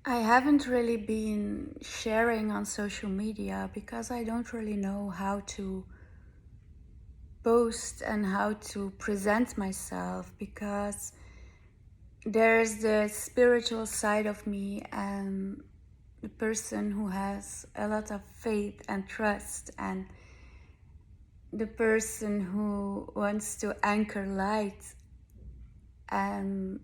I haven't really been sharing on social media because I don't really know how to post and how to present myself, because there's the spiritual side of me and the person who has a lot of faith and trust, and the person who wants to anchor light. And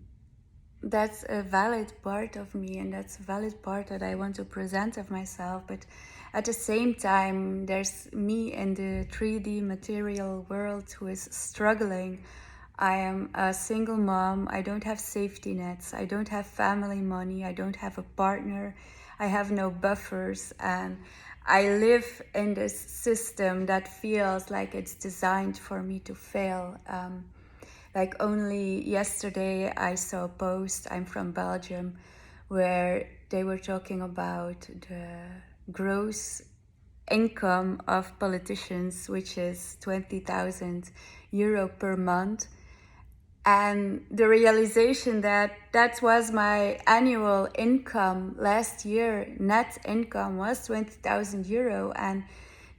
that's a valid part of me, and that's a valid part that I want to present of myself. But at the same time, there's me in the 3D material world who is struggling. I am a single mom. I don't have safety nets. I don't have family money. I don't have a partner. I have no buffers. And I live in this system that feels like it's designed for me to fail. Like only yesterday I saw a post, I'm from Belgium, where they were talking about the gross income of politicians, which is 20,000 euro per month. And the realization that that was my annual income last year, net income was 20,000 euro. And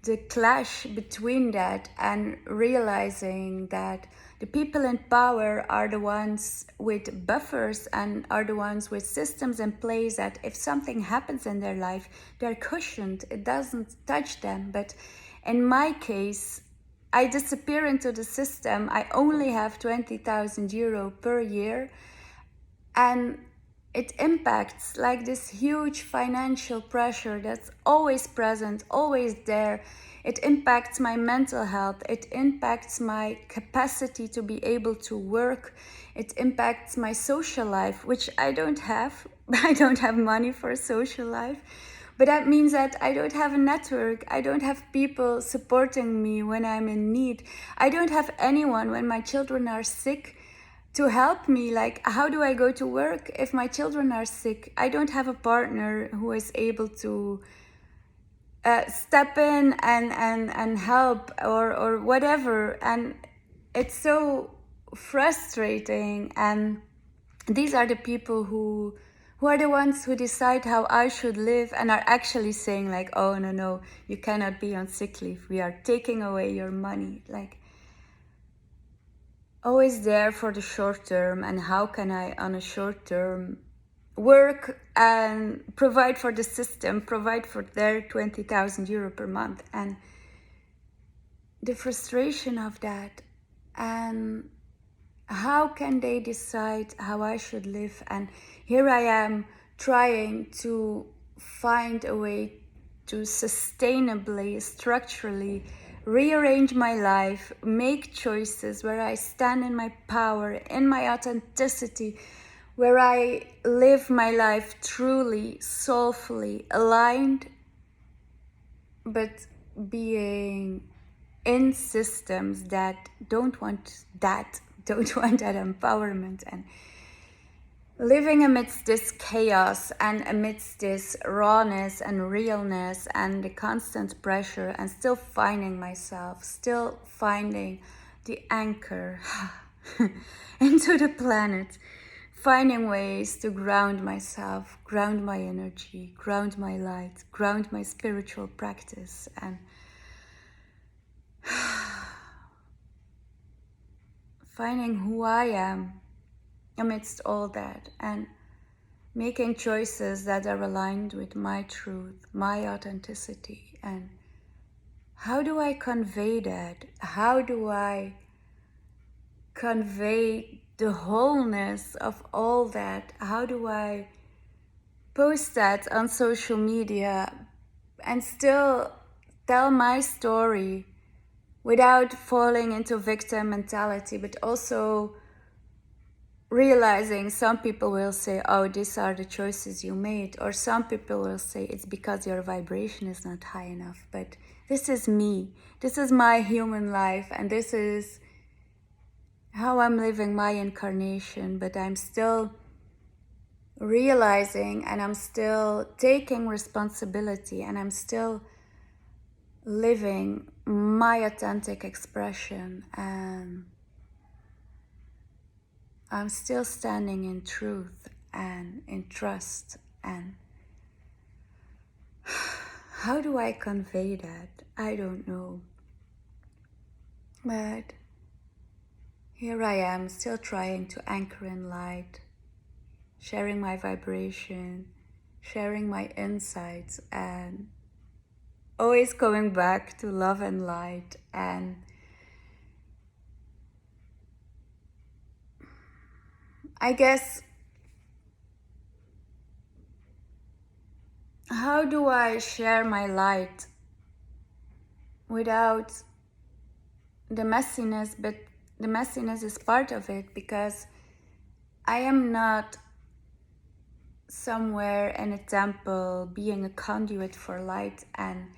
the clash between that and realizing that the people in power are the ones with buffers and are the ones with systems in place that if something happens in their life, they're cushioned, it doesn't touch them. But in my case, I disappear into the system. I only have 20,000 euro per year, and it impacts like this huge financial pressure that's always present, always there. It impacts my mental health. It impacts my capacity to be able to work. It impacts my social life, which I don't have. I don't have money for a social life. But that means that I don't have a network. I don't have people supporting me when I'm in need. I don't have anyone when my children are sick to help me. Like, how do I go to work if my children are sick? I don't have a partner who is able to step in and help or whatever. And it's so frustrating. And these are the people who are the ones who decide how I should live and are actually saying like, oh, no, you cannot be on sick leave. We are taking away your money. Like, always there for the short term. And how can I, on a short term, work and provide for the system, provide for their 20,000 euro per month? And the frustration of that, and how can they decide how I should live? And here I am trying to find a way to sustainably, structurally rearrange my life, make choices where I stand in my power, in my authenticity, where I live my life truly, soulfully aligned, but being in systems that don't want that empowerment, and living amidst this chaos and amidst this rawness and realness and the constant pressure, and still finding myself, still finding the anchor into the planet, finding ways to ground myself, ground my energy, ground my light, ground my spiritual practice, and finding who I am amidst all that, and making choices that are aligned with my truth, my authenticity. And how do I convey that? How do I convey the wholeness of all that? How do I post that on social media and still tell my story without falling into victim mentality, but also realizing some people will say, oh, these are the choices you made, or some people will say it's because your vibration is not high enough. But this is me, this is my human life, and this is how I'm living my incarnation. But I'm still realizing, and I'm still taking responsibility, and I'm still living my authentic expression, and I'm still standing in truth and in trust And how do I convey that? I don't know. But here I am, still trying to anchor in light, sharing my vibration, sharing my insights, and always coming back to love and light. And I guess, how do I share my light without the messiness? But the messiness is part of it, because I am not somewhere in a temple being a conduit for light and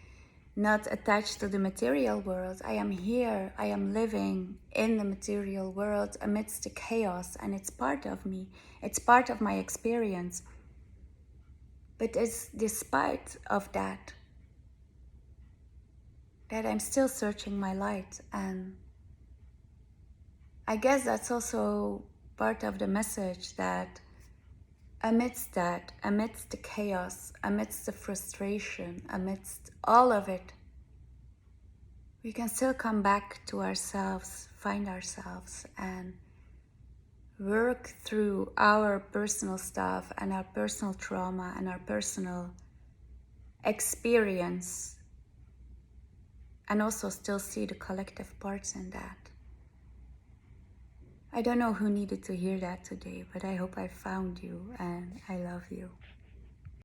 not attached to the material world. I am here, I am living in the material world amidst the chaos, and it's part of me, it's part of my experience. But it's despite of that I'm still searching my light. And I guess that's also part of the message, that, amidst the chaos, amidst the frustration, amidst all of it, we can still come back to ourselves, find ourselves, and work through our personal stuff and our personal trauma and our personal experience, and also still see the collective parts in that. I don't know who needed to hear that today, but I hope I found you, and I love you.